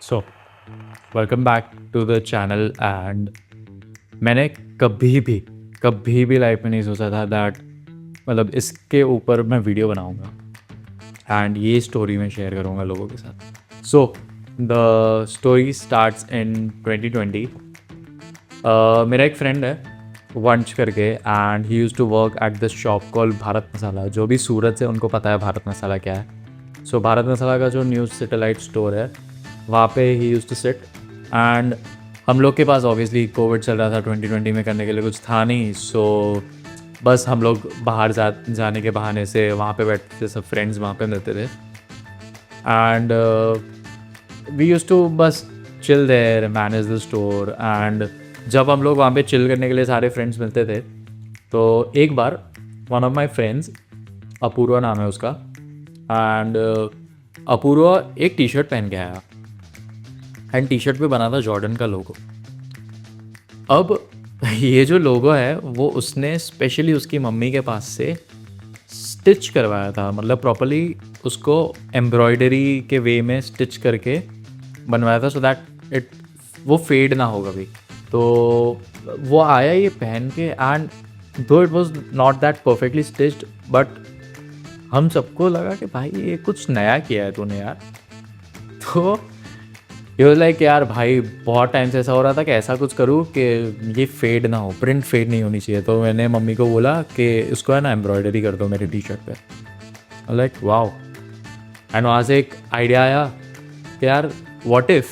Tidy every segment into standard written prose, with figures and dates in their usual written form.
So welcome back to the channel and मैंने कभी भी लाइफ में नहीं सोचा था दैट मतलब इसके ऊपर मैं वीडियो बनाऊंगा एंड ये स्टोरी मैं शेयर करूंगा लोगों के साथ। So the story starts in 2020। मेरा एक फ्रेंड है वंश करके and he use to work at this shop call Bharat Masala. जो भी सूरत से उनको पता है भारत मसाला क्या है। सो भारत मसाला का जो न्यूज़ सैटेलाइट स्टोर है वहाँ पे ही यूज़ टू सिट एंड हम लोग के पास ऑब्वियसली कोविड चल रहा था 2020 में, करने के लिए कुछ था नहीं। सो बस हम लोग बाहर जाने के बहाने से वहाँ पे बैठते थे, सब फ्रेंड्स वहाँ पे मिलते थे एंड वी यूज़ टू बस chill there, manage the store. And जब हम लोग वहाँ पे चिल करने के लिए सारे फ्रेंड्स मिलते थे तो एक बार one of my friends, Apoorva नाम है उसका, एंड अपूर्वा एक टी शर्ट पहन के आया एंड टी शर्ट पे बना था जॉर्डन का लोगो। अब ये जो लोगो है वो उसने स्पेशली उसकी मम्मी के पास से स्टिच करवाया था, मतलब प्रॉपरली उसको एम्ब्रॉयडरी के वे में स्टिच करके बनवाया था सो दैट इट वो फेड ना हो कभी। तो वो आया ये पहन के एंड दो it was not that perfectly stitched but हम सबको लगा कि भाई ये कुछ नया किया है तूने यार। तो ये वाज लाइक यार भाई बहुत टाइम से ऐसा हो रहा था कि ऐसा कुछ करूँ कि ये फेड ना हो, प्रिंट फेड नहीं होनी चाहिए। तो मैंने मम्मी को बोला कि उसको है ना एम्ब्रॉयडरी कर दो मेरी टी शर्ट पे। Like wow. एंड वहाँ से एक आइडिया आया कि यार व्हाट इफ़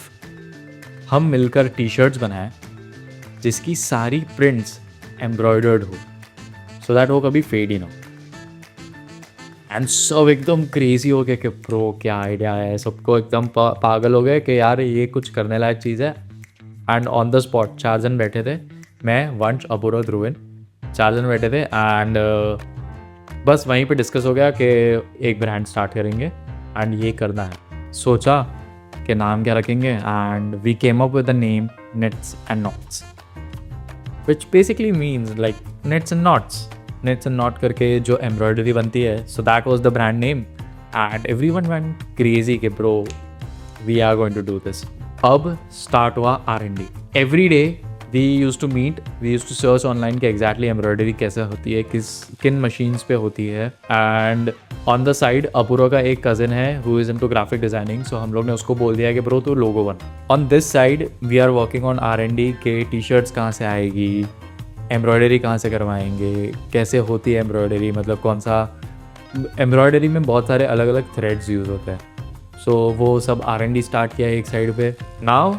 हम मिलकर टी शर्ट्स बनाएं जिसकी सारी प्रिंट्स एम्ब्रॉयडर्ड हो सो दैट वो कभी फेड ही ना हो। एंड सब एकदम क्रेजी हो गए कि प्रो क्या आइडिया है, सबको एकदम पागल हो गए कि यार ये कुछ करने लायक चीज़ है। एंड ऑन द स्पॉट 4 जन बैठे थे, मैं, वंश, अपूर्व, ध्रुवन, 4 जन बैठे थे एंड बस वहीं पे डिस्कस हो गया कि एक ब्रांड स्टार्ट करेंगे एंड ये करना है। सोचा कि नाम क्या रखेंगे and we came up with the name nets and knots which basically means like nets and knots. Nets and knot करके जो एम्ब्रॉयडरी बनती है, so that was the brand name and everyone went crazy कि bro we are going to do this. अब start हुआ R&D। Every day we use to meet, we use to search online कि exactly embroidery कैसे होती है, किन machines पे होती है। And on the side Apoorv का एक कज़न है who is into graphic designing, so हम लोग ने उसको बोल दिया कि ब्रो तू लोगो बना। On this side we are working on R&D के टी शर्ट्स कहाँ से आएगी, एम्ब्रॉयडरी कहाँ से करवाएंगे, कैसे होती है एम्ब्रॉयडरी, मतलब कौन सा एम्ब्रॉयडरी में बहुत सारे अलग अलग थ्रेड्स यूज़ होते हैं। सो वो सब R&D स्टार्ट किया एक साइड पे। नाउ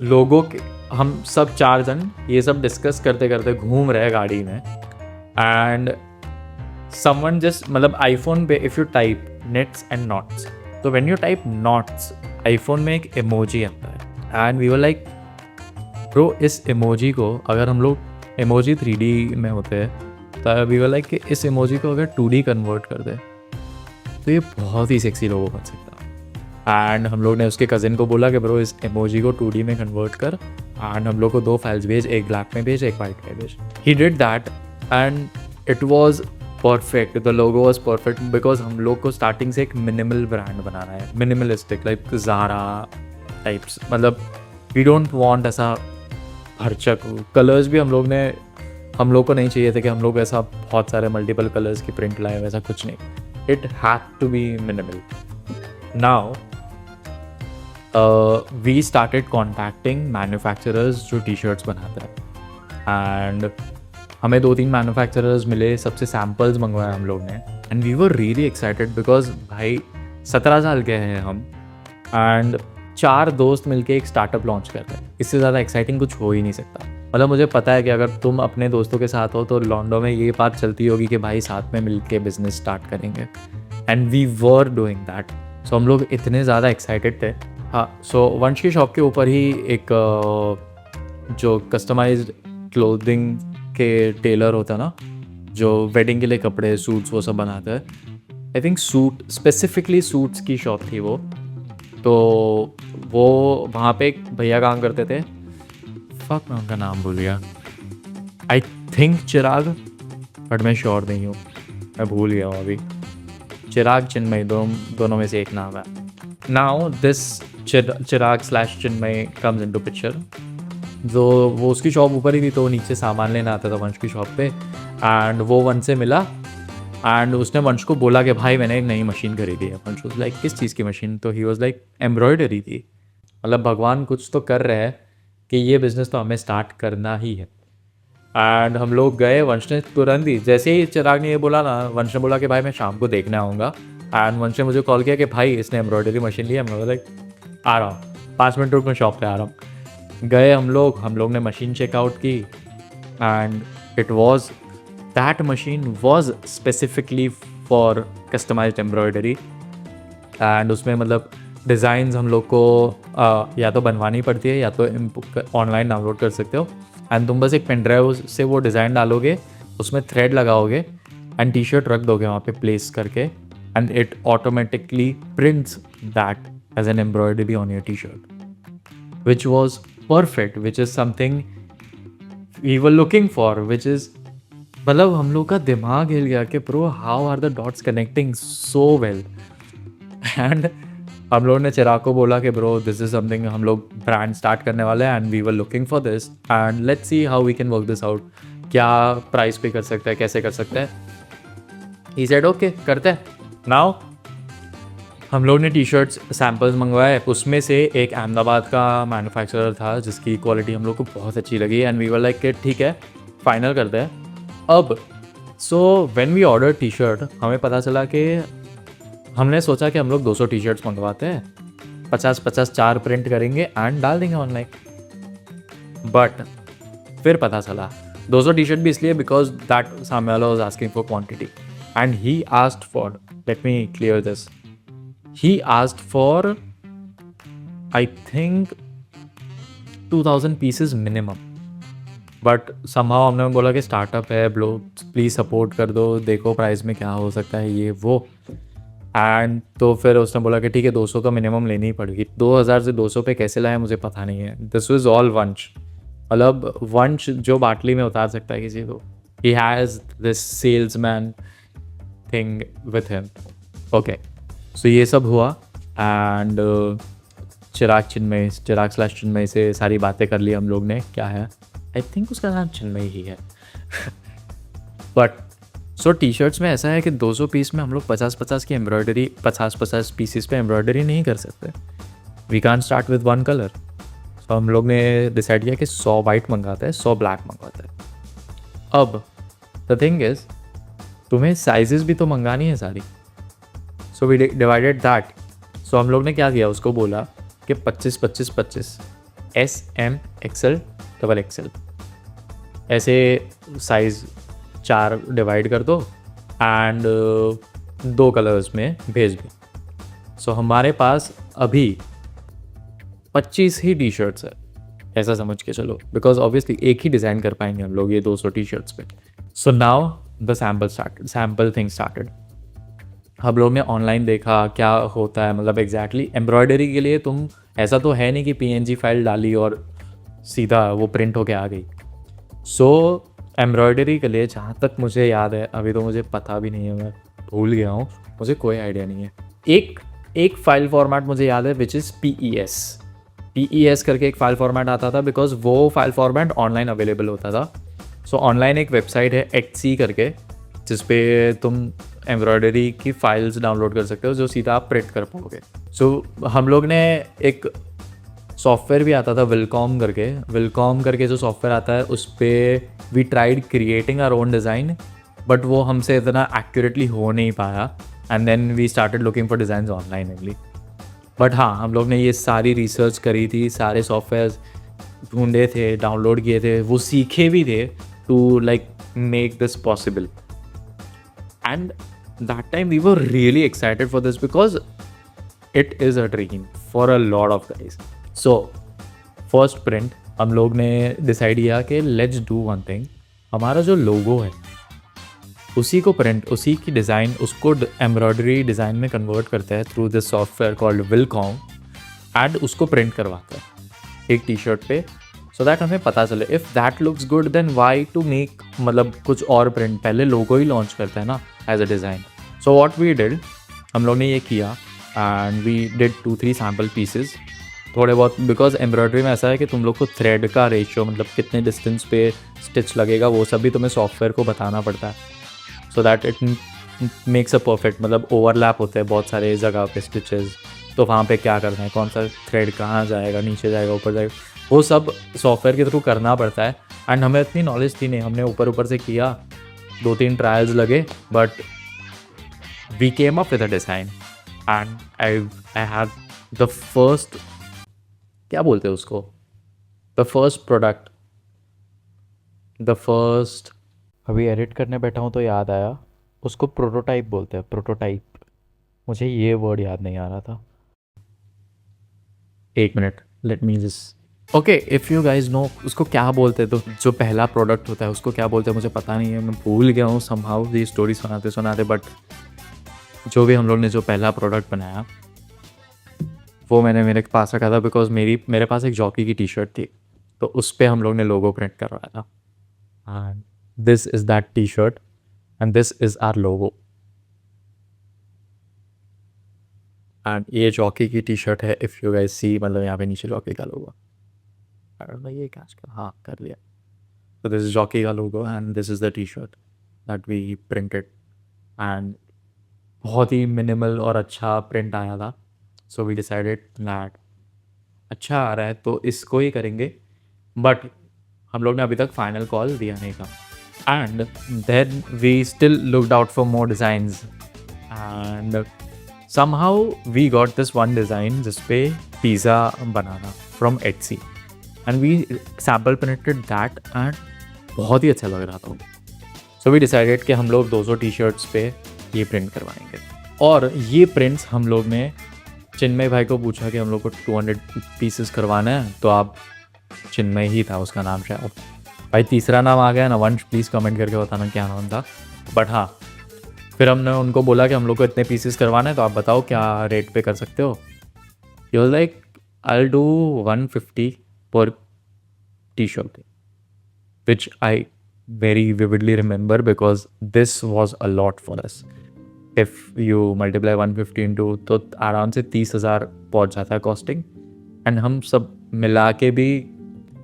लोगों के हम सब 4 जन ये सब डिस्कस करते करते घूम रहे गाड़ी में एंड समवन जस्ट, मतलब आईफोन पे if you type nets and knots, तो when you type knots iPhone में एक इमोजी आता है and we were like bro इस इमोजी को अगर हम लोग, इमोजी 3D में होते हैं, तो वी वर लाइक कि इस इमोजी को अगर 2D कन्वर्ट कर दे तो ये बहुत ही सेक्सी लोगो बन सकता है। एंड हम लोग ने उसके कज़न को बोला कि ब्रो इस इमोजी को 2D में कन्वर्ट कर एंड हम लोग को 2 फाइल्स भेज, एक ब्लैक में भेज, एक वाइट में भेज। He did that and it was perfect, the logo was perfect because हम लोग को स्टार्टिंग से एक मिनिमल ब्रांड बनाना है, मिनिमलिस्टिक लाइक ज़ारा टाइप्स। मतलब वी डोंट वांट ऐसा भरचक कलर्स भी हम लोग को नहीं चाहिए थे कि हम लोग ऐसा बहुत सारे मल्टीपल कलर्स की प्रिंट लाए, वैसा कुछ नहीं। It had to be minimal. Now we started contacting manufacturers जो टी शर्ट्स बनाते हैं एंड हमें 2-3 मैन्युफैक्चरर्स मिले, सबसे सैम्पल्स मंगवाए हम लोग ने and we were really excited because भाई 17 साल के हैं हम एंड 4 दोस्त मिलके एक स्टार्टअप लॉन्च कर रहे हैं। इससे ज़्यादा एक्साइटिंग कुछ हो ही नहीं सकता। मतलब मुझे पता है कि अगर तुम अपने दोस्तों के साथ हो तो लॉन्डो में ये बात चलती होगी कि भाई साथ में मिलके बिजनेस स्टार्ट करेंगे and we were doing that. So हम लोग इतने ज़्यादा एक्साइटेड थे। हाँ, सो वंश की शॉप के ऊपर ही एक जो कस्टमाइज्ड क्लोथिंग के टेलर होता है ना, जो वेडिंग के लिए कपड़े, सूट्स वो सब बनाता है, I think suit, specifically suits की शॉप थी वो। तो वो वहाँ पे एक भैया काम करते थे, फक मैं उनका नाम भूल गया, आई थिंक चिराग, बट मैं श्योर नहीं हूँ, मैं भूल गया हूँ अभी। चिराग चिन्मय दोनों में से एक नाम है। Now this Chirag slash Chinmay comes into picture. जो वो उसकी शॉप ऊपर ही थी, तो नीचे सामान लेना आता था वंश की शॉप पे। एंड वो वंश से मिला एंड उसने वंश को बोला कि भाई मैंने एक नई मशीन खरीदी है। वंश वाज लाइक किस चीज़ की मशीन? तो ही वाज लाइक एम्ब्रॉयडरी की। मतलब भगवान कुछ तो कर रहे हैं कि ये बिज़नेस तो हमें स्टार्ट करना ही है। एंड हम लोग गए, वंश ने तुरंत ही, जैसे ही चिराग ने ये बोला ना, वंश ने बोला कि भाई मैं शाम को देखने आऊँगा। एंड वंश ने मुझे कॉल किया कि भाई इसने एम्ब्रॉयडरी मशीन ली है। मैं लाइक आ रहा हूँ, 5 मिनट रुक, मैं शॉप पे आ रहा हूँ। गए हम लोग ने मशीन चेकआउट की and it was that machine was specifically for customised embroidery. And उसमें मतलब डिज़ाइंस हम लोग को या तो बनवानी पड़ती है या तो ऑनलाइन डाउनलोड कर सकते हो। एंड तुम बस एक पेन ड्राइव से वो डिज़ाइन डालोगे, उसमें थ्रेड लगाओगे एंड टी शर्ट रख दोगे वहाँ पे प्लेस करके, and it automatically prints that as an embroidery on your T shirt, which was perfect, which is something we were looking for, which is मतलब हम लोग का दिमाग हिल गया कि pro how are the dots connecting so well. And हम लोगों ने चिराग को बोला कि ब्रो दिस इज समथिंग, हम लोग ब्रांड स्टार्ट करने वाले हैं and we were looking for this and let's see how we can work this out. क्या प्राइस पे कर सकते हैं, कैसे कर सकते हैं? ही सेड ओके करते हैं। नाउ हम लोग ने टी शर्ट्स सैम्पल्स मंगवाए, उसमें से एक अहमदाबाद का मैन्युफैक्चरर था जिसकी क्वालिटी हम लोग को बहुत अच्छी लगी एंड वी वर लाइक कि ठीक है फाइनल करते हैं अब। So when we order T shirt, हमें पता चला कि हमने सोचा कि हम लोग 200 टी शर्ट्स मंगवाते हैं, 50-50 4 प्रिंट करेंगे एंड डाल देंगे ऑनलाइन। बट फिर पता चला 200 टी शर्ट भी इसलिए बिकॉज दैट सामने वाला was asking for quantity and he asked for, let me clear this, he asked for I think 2000 pieces minimum. But somehow हमने बोला कि स्टार्टअप है ब्लो, प्लीज़ सपोर्ट कर दो, देखो प्राइस में क्या हो सकता है ये वो। एंड तो फिर उसने बोला कि ठीक है 200 का मिनिमम लेनी ही पड़ेगी। 2000 से 200 पे कैसे लाए मुझे पता नहीं है। दिस वाज ऑल वंश, मतलब वंश जो बाटली में उतार सकता है किसी को, he has this salesman thing with him. Okay so ये सब हुआ एंड चिराग स्लैश चिन्मय से सारी बातें कर ली हम लोग ने। क्या है, आई थिंक उसका नाम चिन्मय ही है। बट सो टी शर्ट्स में ऐसा है कि 200 पीस में हम लोग 50-50 की एम्ब्रॉयडरी, 50-50 पीसेस पे एम्ब्रॉयडरी नहीं कर सकते। We can't start with one colour. तो हम लोग ने डिसाइड किया कि 100 वाइट मंगाते हैं, 100 ब्लैक मंगवाते हैं। अब द थिंग इज तुम्हें साइजेस भी तो मंगानी है सारी। So we divided that. So हम लोग ने क्या किया, उसको बोला कि 25-25-25 SM XL XXL ऐसे साइज़ 4 डिवाइड कर दो एंड 2 कलर्स में भेज दो। सो हमारे पास अभी 25 ही टी शर्ट्स है, ऐसा समझ के चलो, बिकॉज ऑब्वियसली एक ही डिज़ाइन कर पाएंगे हम लोग ये 200 टी शर्ट्स पे। So now the sample thing started. हम लोग ने ऑनलाइन देखा क्या होता है, मतलब एग्जैक्टली एम्ब्रॉयडरी के लिए तुम ऐसा तो है नहीं कि PNG फाइल डाली और सीधा वो प्रिंट होके आ गई। सो एम्ब्रॉयडरी के लिए जहाँ तक मुझे याद है, अभी तो मुझे पता भी नहीं है, मैं भूल गया हूँ, मुझे कोई आइडिया नहीं है। एक फाइल फॉर्मेट मुझे याद है विच इज़ PES करके एक फ़ाइल फॉर्मेट आता था, बिकॉज वो फाइल फॉर्मेट ऑनलाइन अवेलेबल होता था। सो ऑनलाइन एक वेबसाइट है Etsy करके, जिस पे तुम एम्ब्रॉयडरी की फाइल्स डाउनलोड कर सकते हो जो सीधा आप प्रिंट कर पाओगे। सो हम लोग ने एक सॉफ्टवेयर भी आता था विलकॉम करके जो सॉफ्टवेयर आता है, उस पर we tried creating our own design, but वो हमसे इतना एक्यूरेटली हो नहीं पाया and then we started looking for design online only. But हाँ, हम लोग ने ये सारी रिसर्च करी थी, सारे सॉफ्टवेयर ढूंढे थे, डाउनलोड किए थे, वो सीखे भी थे to like make this possible. And that time we were really excited for this because it is a dream for a lot of guys. So first print हम लोग ने डिसाइड किया कि लेट्स डू वन थिंग, हमारा जो लोगो है उसी को प्रिंट, उसी की डिज़ाइन, उसको एम्ब्रॉयडरी डिज़ाइन में कन्वर्ट करते हैं through this software called Wilcom and उसको प्रिंट करवाते हैं एक टी शर्ट पे, सो दैट हमें पता चले if that looks good then why to make, मतलब कुछ और प्रिंट, पहले लोगो ही लॉन्च करते हैं ना as a design. So what we did, हम लोग ने ये किया and we did 2-3 sample pieces थोड़े बहुत, बिकॉज एम्ब्रॉयडरी में ऐसा है कि तुम लोग को थ्रेड का रेशियो, मतलब कितने डिस्टेंस पे स्टिच लगेगा, वो सब भी तुम्हें सॉफ्टवेयर को बताना पड़ता है, so that it makes a perfect, मतलब ओवरलैप होते हैं बहुत सारे जगह पे स्टिचेस, तो वहाँ पे क्या करना है, कौन सा थ्रेड कहाँ जाएगा, नीचे जाएगा, ऊपर जाएगा, वो सब सॉफ्टवेयर के थ्रू करना पड़ता है। एंड हमें इतनी नॉलेज थी नहीं, हमने ऊपर ऊपर से किया, 2-3 ट्रायल्स लगे, but we came up with a design and I had the first, क्या बोलते हैं उसको, the first product, the first, अभी एडिट करने बैठा हूँ तो याद आया, उसको प्रोटोटाइप बोलते हैं, प्रोटोटाइप, मुझे ये वर्ड याद नहीं आ रहा था, 1 minute, let me just, okay, if you guys know उसको क्या बोलते हैं, तो जो पहला प्रोडक्ट होता है उसको क्या बोलते हैं मुझे पता नहीं है, मैं भूल गया हूँ समहाउ, ये स्टोरी सुनाते सुनाते, बट जो भी हम लोग ने जो पहला प्रोडक्ट बनाया वो मैंने मेरे पास रखा था, बिकॉज मेरे पास एक जॉकी की टी शर्ट थी, तो उस पर हम लोग ने लोगो प्रिंट करवाया था, and this is that T shirt and this is our logo, and ये जॉकी की टी शर्ट है, इफ़ यू गाइस सी, मतलब यहाँ पे नीचे जॉकी का लोगो, ये कैच कर, हाँ कर लिया, तो दिस इज जॉकी का logo and this is the T shirt that we printed, and बहुत ही मिनिमल और अच्छा प्रिंट आया था, सो वी डिसाइडेड दैट अच्छा आ रहा है तो इसको ही करेंगे, बट हम लोग ने अभी तक फाइनल कॉल दिया नहीं था, and then we still looked out for more designs, and somehow we got this one design जिस पे pizza banana from Etsy, and we sample printed that and बहुत ही अच्छा लग रहा था, so we decided कि हम लोग 200 टी शर्ट्स पे ये प्रिंट करवाएंगे, और ये प्रिंट्स हम लोग ने चिन्मय भाई को पूछा कि हम लोग को 200 पीसेस करवाना है, तो आप, चिन्मय ही था उसका नाम शायद, भाई तीसरा नाम आ गया ना, वंश प्लीज़ कमेंट करके बताना क्या नाम था, बट हाँ, फिर हमने उनको बोला कि हम लोग को इतने पीसेस करवाना है, तो आप बताओ क्या रेट पे कर सकते हो, यू लाइक आई डू 150 पर T shirt, which I very vividly remember because this was a lot for us, if you multiply 150 into, तो आराम से 30,000 पहुँच जाता है कॉस्टिंग, एंड हम सब मिला के भी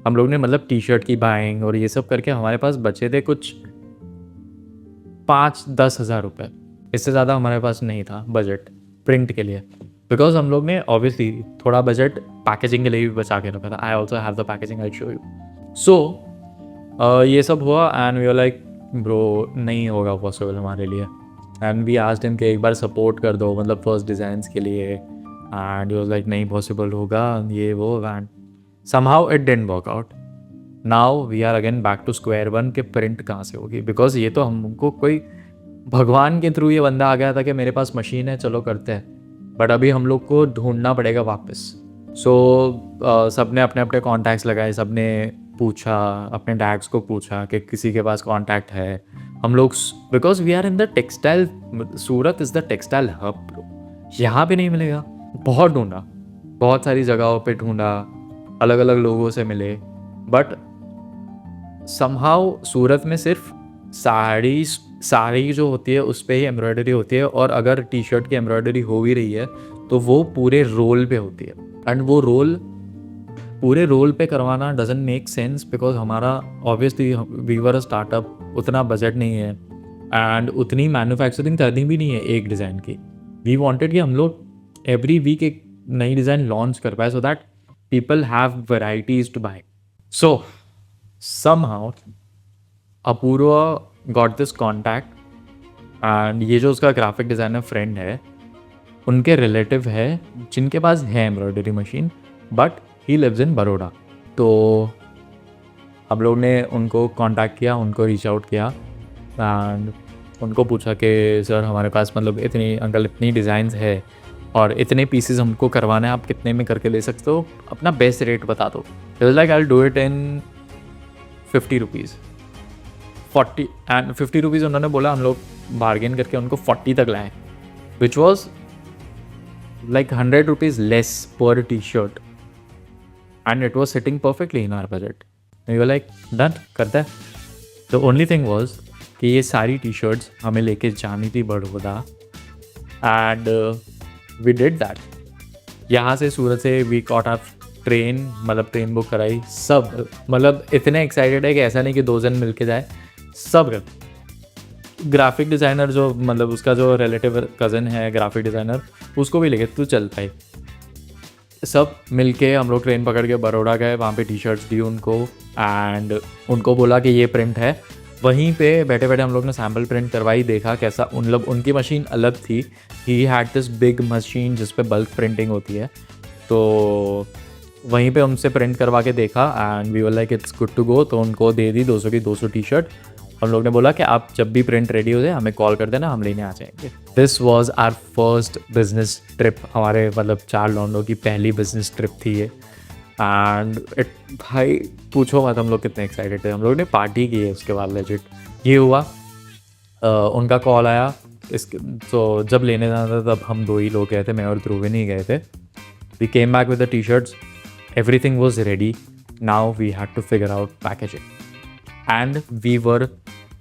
हम लोग ने, मतलब टी शर्ट की बाइंग और ये सब करके हमारे पास बचे थे कुछ 5-10 हज़ार रुपये, इससे ज़्यादा हमारे पास नहीं था बजट प्रिंट के लिए, बिकॉज हम लोग ने ऑब्वियसली थोड़ा बजट पैकेजिंग के लिए भी बचा के रखा था, I also have the packaging, I show you, so ये सब हुआ, and we are like bro नहीं होगा पॉसिबल हमारे लिए, एंड वी आस्क्ड हिम कि एक बार सपोर्ट कर दो, मतलब फर्स्ट डिज़ाइंस के लिए, एंड ही वाज लाइक नहीं पॉसिबल होगा ये वो, and somehow it didn't work out, now we are again back to square one के प्रिंट कहाँ से होगी, बिकॉज ये तो हमको कोई भगवान के थ्रू ये बंदा आ गया था कि मेरे पास मशीन है चलो करते हैं, बट अभी हम लोग को ढूंढना पड़ेगा वापस, सो सब ने अपने अपने कॉन्टैक्ट्स लगाए, सब ने पूछा, अपने डैड्स को पूछा कि किसी के पास कॉन्टैक्ट है, हम लोग, because we are in the textile, Surat is the textile hub bro, यहाँ पे नहीं मिलेगा, बहुत ढूंढा, बहुत सारी जगहों पे ढूंढा, अलग अलग लोगों से मिले, बट समहाउ सूरत में सिर्फ साड़ी जो होती है उस पर ही एम्ब्रॉयडरी होती है, और अगर टी शर्ट की एम्ब्रॉयडरी हो भी रही है तो वो पूरे रोल पे होती है, एंड वो रोल पूरे रोल पे करवाना डजंट मेक सेंस, बिकॉज हमारा obviously we were a startup, उतना बजट नहीं है, एंड उतनी मैन्युफैक्चरिंग करनी भी नहीं है एक डिज़ाइन की, वी वांटेड कि हम लोग एवरी वीक एक नई डिज़ाइन लॉन्च कर पाए, so that people have varieties to buy, so somehow Apoorva got this contact, and ये जो उसका ग्राफिक डिज़ाइनर फ्रेंड है उनके रिलेटिव है जिनके पास है embroidery machine, but he lives in Baroda, तो हम लोग ने उनको कांटेक्ट किया, उनको रीच आउट किया, एंड उनको पूछा कि सर हमारे पास मतलब इतनी अंकल इतनी डिज़ाइंस है और इतने पीसेस हमको करवाना है, आप कितने में करके ले सकते हो, अपना बेस्ट रेट बता दो, like I will do it in 50 rupees 40 and 50 rupees उन्होंने बोला, हम लोग बार्गेन करके उनको 40 तक लाए, which was like 100 rupees less per T shirt, and it was sitting perfectly in our budget, we were like done करता है, द ओनली थिंग वॉज कि ये सारी टी शर्ट्स हमें लेके जानी थी Baroda, and we did that, यहाँ से सूरत से वी गॉट आवर ट्रेन मतलब ट्रेन बुक कराई, सब मतलब इतने एक्साइटेड है कि ऐसा नहीं कि 2 जन मिल के जाए, सब ग्राफिक डिज़ाइनर जो मतलब उसका जो रिलेटिव कज़न है ग्राफिक डिज़ाइनर, उसको भी लेके तू चल भाई। सब मिलके हम लोग ट्रेन पकड़ के बड़ौदा गए, वहाँ पे टी शर्ट्स दी उनको एंड उनको बोला कि ये प्रिंट है। वहीं पे बैठे बैठे हम लोग ने सैम्पल प्रिंट करवाई, देखा कैसा उनकी मशीन अलग थी। He had this big machine जिस पे बल्क प्रिंटिंग होती है, तो वहीं पे उनसे प्रिंट करवा के देखा and we were like it's good to go. तो उनको दे दी 200 की 200 टी शर्ट। हम लोग ने बोला कि आप जब भी प्रिंट रेडी हो जाए हमें कॉल कर देना, हम लेने आ जाएंगे। This was our first business trip, हमारे मतलब 4 लौंडों की पहली बिजनेस ट्रिप थी ये। एंड इट भाई पूछो मत हम लोग कितने एक्साइटेड थे, हम लोग ने पार्टी की है उसके बाद लेजिट। ये हुआ उनका कॉल आया इसके, तो जब लेने जाना था तब हम 2 ही लोग गए थे, मैं और ध्रुविन ही गए थे। We came back with the T shirts, everything was ready. Now we had to figure out packaging, and we were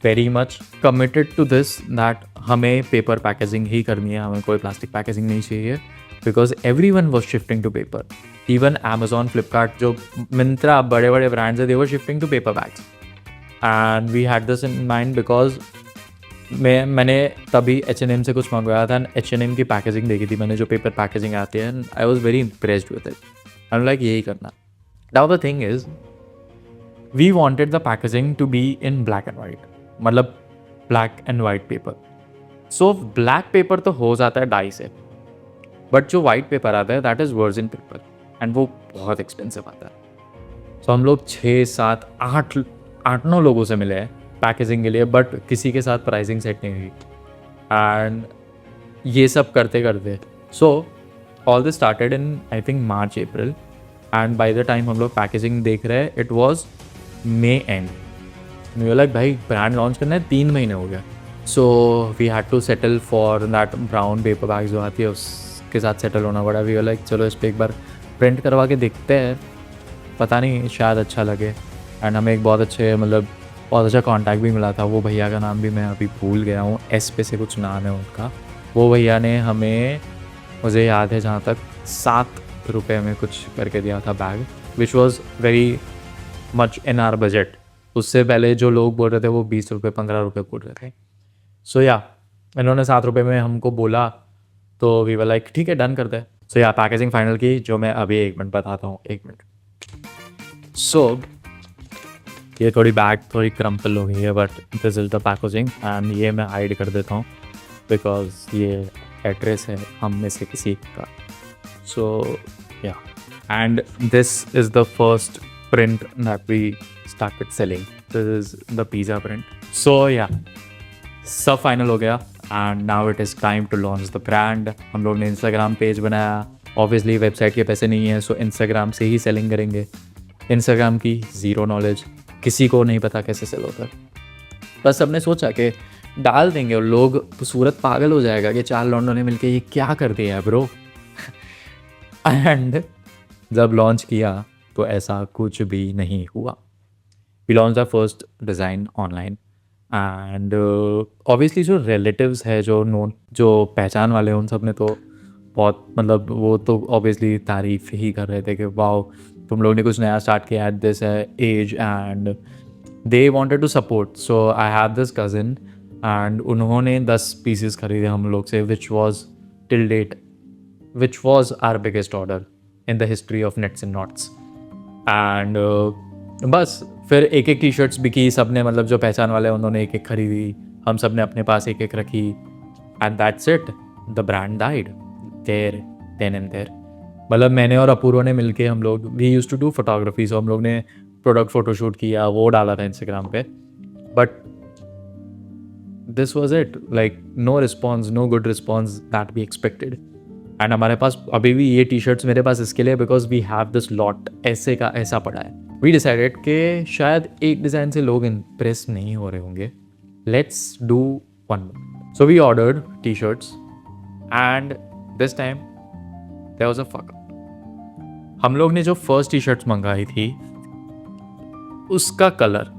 very much committed to this that हमें पेपर पैकेजिंग ही करनी है, हमें कोई प्लास्टिक पैकेजिंग नहीं चाहिए, because everyone was shifting to paper. Even Amazon, Flipkart, जो मिंत्रा बड़े बड़े ब्रांड्स है, they were shifting to paper bags and we had this in mind because मैंने तभी H&M से कुछ मंगवाया था। H&M की पैकेजिंग देखी थी मैंने, जो पेपर पैकेजिंग आती है, and I was very impressed with it. I am like यही करना। Now the thing is we wanted the packaging to be in black and white, मतलब black and white paper. So black paper तो हो जाता है die से, but जो white paper आता है that is virgin paper and वो बहुत एक्सपेंसिव आता है। सो हम लोग 6, 7, 8-9 लोगों से मिले हैं पैकेजिंग के लिए, बट किसी के साथ प्राइसिंग सेट नहीं हुई एंड ये सब करते करते so all this started in I think March April, and by the time हम लोग पैकेजिंग देख रहे हैं इट वॉज मे एंड। मुझे लगा भाई ब्रांड लॉन्च करना है, 3 महीने हो गया। So we had to settle for that brown paper bag जो आती है उसके साथ सेटल होना पड़ा। वी वर लाइक चलो इस पर एक बार प्रिंट करवा के देखते हैं, पता नहीं शायद अच्छा लगे। एंड हमें एक बहुत अच्छा कॉन्टैक्ट भी मिला था। वो भैया का नाम भी मैं अभी भूल गया हूँ, एस पे से कुछ नाम है उनका। वो भैया ने हमें, मुझे याद है जहाँ तक, 7 रुपये में कुछ करके दिया था bag, which was very much in are budget. उससे पहले जो लोग बोल रहे थे वो 20 रुपये 15 रुपये बोल रहे थे। सो या इन्होंने 7 रुपये में हमको बोला, तो वी वर लाइक ठीक है डन करते हैं। सो या पैकेजिंग फाइनल की, जो मैं अभी 1 मिनट बताता हूँ, 1 मिनट। सो ये थोड़ी बैग थोड़ी क्रम्पल हो गई है, but this is the packaging and ये मैं हाइड कर देता हूँ बिकॉज ये एड्रेस है हम में से किसी का। सो या and this is the first print that we started selling. This is the pizza print. So yeah, सब फाइनल हो गया and now it is time to launch the brand. हम लोग ने इंस्टाग्राम पेज बनाया, ऑब्वियसली वेबसाइट के पैसे नहीं है, सो इंस्टाग्राम से ही सेलिंग करेंगे। इंस्टाग्राम की ज़ीरो नॉलेज, किसी को नहीं पता कैसे सेल होता है, बस सबने सोचा कि डाल देंगे और लोग सूरत पागल हो जाएगा कि 4 लॉन्डों ने मिलके ये क्या कर दिया है ब्रो। एंड जब लॉन्च किया तो ऐसा कुछ भी नहीं हुआ। We launch the first design online and obviously जो रिलेटिव्स है, जो नोन, जो पहचान वाले, उन सब ने तो बहुत वो तो ऑब्वियसली तारीफ़ ही कर रहे थे कि वाओ तुम लोग ने कुछ नया स्टार्ट किया at this age, and they wanted to support. So I have this cousin and उन्होंने 10 पीसेस खरीदे हम लोग से, which was till date which was our biggest order in the history of nets and knots. And बस फिर एक T shirts बिकी, सब ने जो पहचान वाले उन्होंने एक खरीदी, हम सब ने अपने पास एक रखी and that's it, the brand died there then and there. मैंने और अपूर्व ने मिलके हम लोग we used to do photography, so हम लोग ने प्रोडक्ट फ़ोटोशूट किया, वो डाला था इंस्टाग्राम पे, but this was it, like no response, no good response that we expected. And हमारे पास अभी भी ये टी शर्ट्स मेरे पास इसके लिए because we have this lot ऐसे का ऐसा पड़ा है। वी डिसाइडेड कि शायद एक डिज़ाइन से लोग इम्प्रेस नहीं हो रहे होंगे, let's do one more. So we ordered T shirts and this time there was a fuck up. हम लोग ने जो फर्स्ट टी शर्ट्स मंगाई थी उसका कलर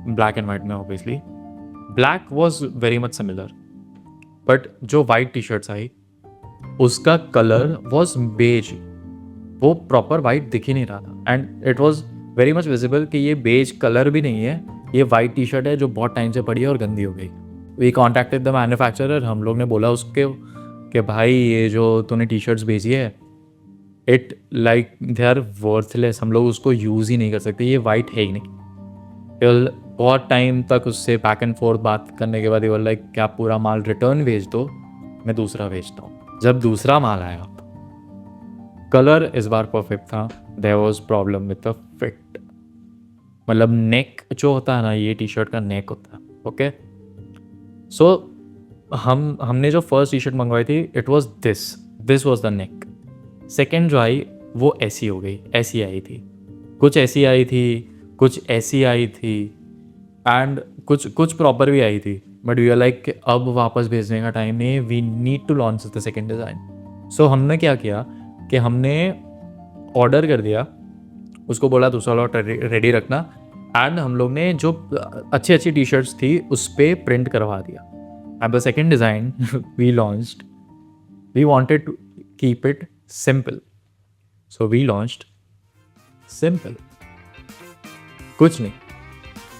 ब्लैक एंड वाइट में, obviously black was very much similar, but जो white T shirts I उसका कलर वॉज बेज, वो प्रॉपर वाइट दिख ही नहीं रहा था and it was very much visible कि ये बेज कलर भी नहीं है, ये वाइट टी शर्ट है जो बहुत टाइम से पड़ी है और गंदी हो गई। वी कॉन्टैक्टेड द मैन्युफैक्चरर, हम लोग ने बोला उसके कि भाई ये जो तूने टी शर्ट्स भेजी है it like they are worthless, हम लोग उसको यूज़ ही नहीं कर सकते, ये वाइट है ही नहीं। फिर बहुत टाइम तक उससे बैक एंड फोर्थ बात करने के बाद ये लाइक क्या पूरा माल रिटर्न भेज दो, मैं दूसरा भेजता हूँ। जब दूसरा माल आया, कलर इस बार परफेक्ट था, there was problem with the fit. मतलब नेक जो होता है ना, ये टी शर्ट का नेक होता है, ओके। सो हमने जो फर्स्ट टी शर्ट मंगवाई थी it was this was the neck. Second जो आई वो ऐसी हो गई, ऐसी आई थी, कुछ ऐसी आई थी, कुछ ऐसी आई थी एंड कुछ प्रॉपर भी आई थी। बट वी आर लाइक कि अब वापस भेजने का टाइम नहीं है, we need to launch the second design. So हमने क्या किया कि हमने ऑर्डर कर दिया, उसको बोला दूसरा लॉट रेडी रखना एंड हम लोग ने जो अच्छी अच्छी टी शर्ट्स थी उस पर प्रिंट करवा दिया। And the second design we launched, we wanted to keep it simple, so we launched simple, कुछ नहीं,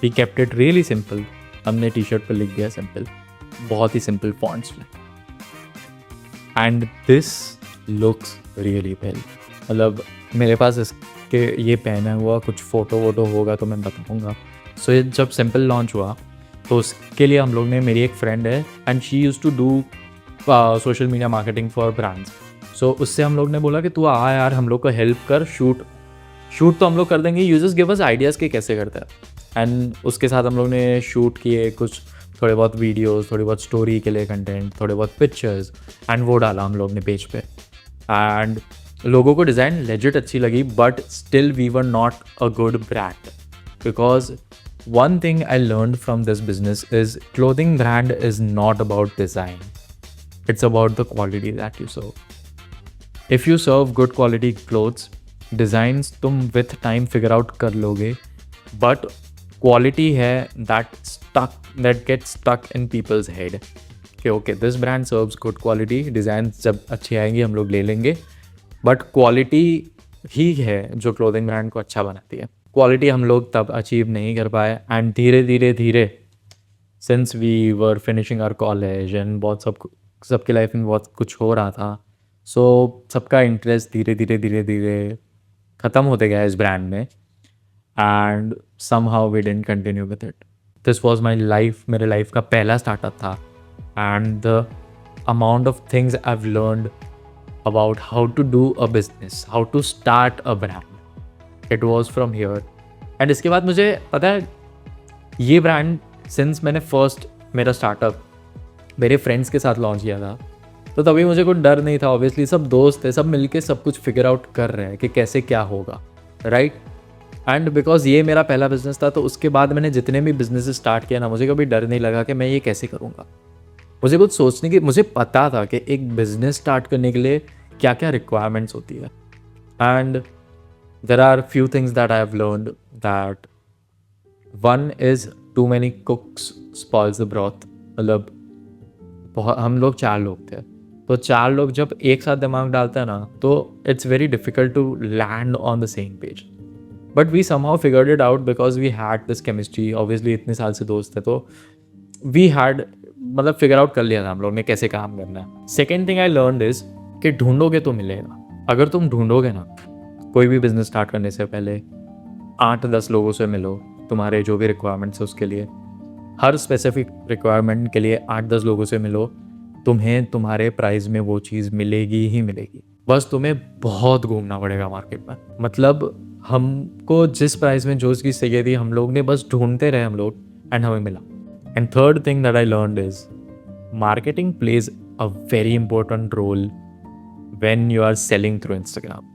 we kept it really simple. हमने टी शर्ट पर लिख दिया सिंपल, बहुत ही सिंपल फॉन्ट्स में, and this looks really well. मतलब मेरे पास इसके ये पहना हुआ कुछ फ़ोटो वोटो होगा तो मैं बताऊँगा। सो ये जब सिंपल लॉन्च हुआ तो उसके लिए हम लोग ने, मेरी एक फ्रेंड है and she use to do social media marketing for brands. So उससे हम लोग ने बोला कि तू आ यार हम लोग को हेल्प कर, शूट तो हम लोग कर देंगे, यूजर्स गिव अस आइडियाज़ कि कैसे करते हैं। एंड उसके साथ हम लोग ने शूट किए कुछ थोड़े बहुत वीडियोस, थोड़ी बहुत स्टोरी के लिए कंटेंट, थोड़े बहुत पिक्चर्स एंड वो डाला हम लोग ने पेज पे। एंड लोगों को डिज़ाइन लेजिट अच्छी लगी but still we were not a good brand, because one thing I learned from this business is clothing brand is not about design, it's about the quality that you serve. If you serve good quality clothes, designs तुम with time figure out कर लोगे, but quality है that gets stuck in people's head कि okay this brand serves good quality, designs जब अच्छी आएंगी हम लोग ले लेंगे, but quality ही है जो clothing brand को अच्छा बनाती है। क्वालिटी हम लोग तब अचीव नहीं कर पाए एंड धीरे since we were finishing our college and बहुत सबकी लाइफ में बहुत कुछ हो रहा था, सो सबका इंटरेस्ट धीरे ख़त्म होते गया इस ब्रांड में and somehow we didn't continue with it. This was my life, मेरे लाइफ का पहला स्टार्टअप था and the amount of things I have learned about how to do a business, how to start a brand, it was from here. And इसके बाद मुझे पता है ये ब्रांड सिंस मैंने फर्स्ट मेरा स्टार्टअप मेरे फ्रेंड्स के साथ लॉन्च किया था तो तभी मुझे कोई डर नहीं था। ऑब्वियसली सब दोस्त थे, सब मिलके सब कुछ फिगर आउट कर रहे हैं कि कैसे क्या होगा, राइट। एंड बिकॉज ये मेरा पहला बिजनेस था तो उसके बाद मैंने जितने भी बिजनेस स्टार्ट किया ना, मुझे कभी डर नहीं लगा कि मैं ये कैसे करूँगा। मुझे कुछ सोचने की, मुझे पता था कि एक बिजनेस स्टार्ट करने के लिए क्या क्या रिक्वायरमेंट्स होती है। And there are few things that I have learned, that one is too many cooks spoils the broth। मतलब हम लोग 4 लोग थे तो 4 लोग जब एक साथ दिमाग डालते हैं ना तो it's very difficult to land on the same page, but we somehow figured it out because we had this chemistry। obviously इतने साल से दोस्त थे तो we had मतलब फिगर आउट कर लिया था हम लोग ने कैसे काम करना है। Second thing I learned is कि ढूंढोगे तो मिलेगा। अगर तुम ढूंढोगे ना, कोई भी बिज़नेस स्टार्ट करने से पहले 8-10 लोगों से मिलो, तुम्हारे जो भी रिक्वायरमेंट्स है उसके लिए, हर स्पेसिफिक रिक्वायरमेंट के लिए 8-10 लोगों से मिलो, तुम्हें तुम्हारे प्राइस में वो चीज़ मिलेगी ही मिलेगी। बस तुम्हें बहुत घूमना पड़ेगा मार्केट में। मतलब हमको जिस प्राइस में जो चीज़ चाहिए थी हम लोग ने बस ढूंढते रहे हम लोग एंड हमें मिला। And third thing that I learned is marketing plays a very important role when you are selling through Instagram.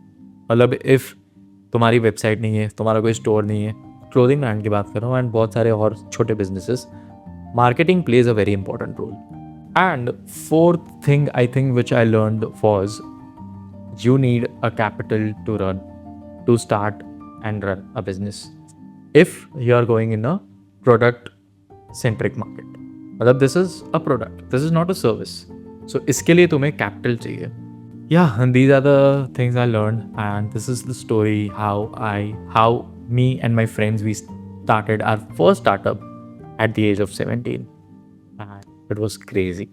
मतलब इफ़ तुम्हारी वेबसाइट नहीं है, तुम्हारा कोई स्टोर नहीं है, क्लोथिंग ब्रांड की बात कर रहा हूँ एंड बहुत सारे और छोटे businesses, marketing plays a very important role. And fourth thing I think which I learned was you need a capital to start and run a business if you are going in a product centric market। मतलब this is a product, this is not a service, so इसके लिए तुम्हें capital चाहिए। Yeah, and these are the things I learned, and this is the story how me and my friends we started our first startup at the age of 17, and it was crazy.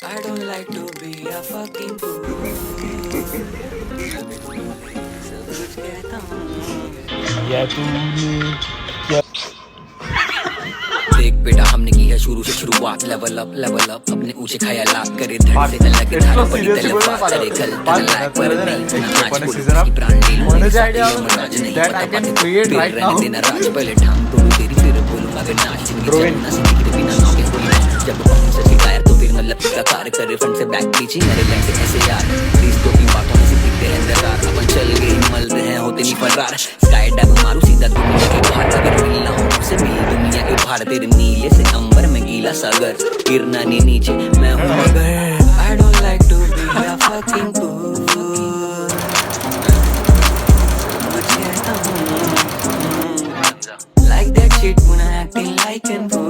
I don't like to be a fucking fool. सब कुछ कहता हूँ। देख बेटा हमने की है शुरू से शुरुआत लेवल अप अपने ऊंचे ख्यालात करे धड़ से अलग धारा बड़ी तलवार करे कल तक लायक पर नहीं ना आज पुलिस की ब्रांड डील नहीं साथी राज नहीं पता बातें फिर रहने देना राज पहले ठाम तोड़ू तेरी फिर बोलूंगा अगर नाच जिंदगी चलना सीधी के बिना नौके हुई जब पहुंच सके कायर तो फिर मतलब का कार्य करे फ्रंट से बैक पीछे मेरे लाइन से ऐसे यार प्लीज तो की बातों में से दिखते हैं दरार अपन चल गए मलते हैं होते नहीं फरार स्काई डाइव मारू सीधा दुनिया के बाहर अगर मिलना हो मुझसे मिल दुनिया के बाहर तेरे नीले से अंबर में गीला सागर गिरना नहीं नीचे मैं हूँ मगर I don't like to be a fucking fool कुछ कहता हूँ like that shit when I acting like an fool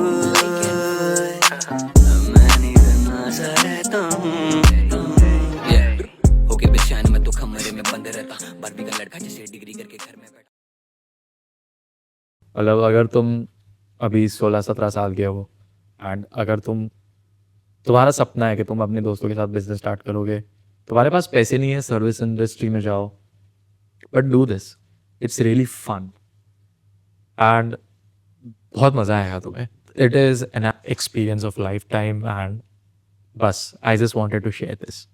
मैं नहीं करना सा रहता हूँ होके बेचैन मैं तो कमरे में बंद रहता बारहवीं का लड़का जैसे डिग्री करके घर में बैठा मतलब अगर तुम अभी 16-17 साल के हो एंड अगर तुम्हारा सपना है कि तुम अपने दोस्तों के साथ बिजनेस स्टार्ट करोगे, तुम्हारे पास पैसे नहीं है, सर्विस इंडस्ट्री में जाओ, but do this, it's really fun and बहुत मज़ा आएगा तुम्हें. It is an experience of lifetime and बस I just wanted to share this.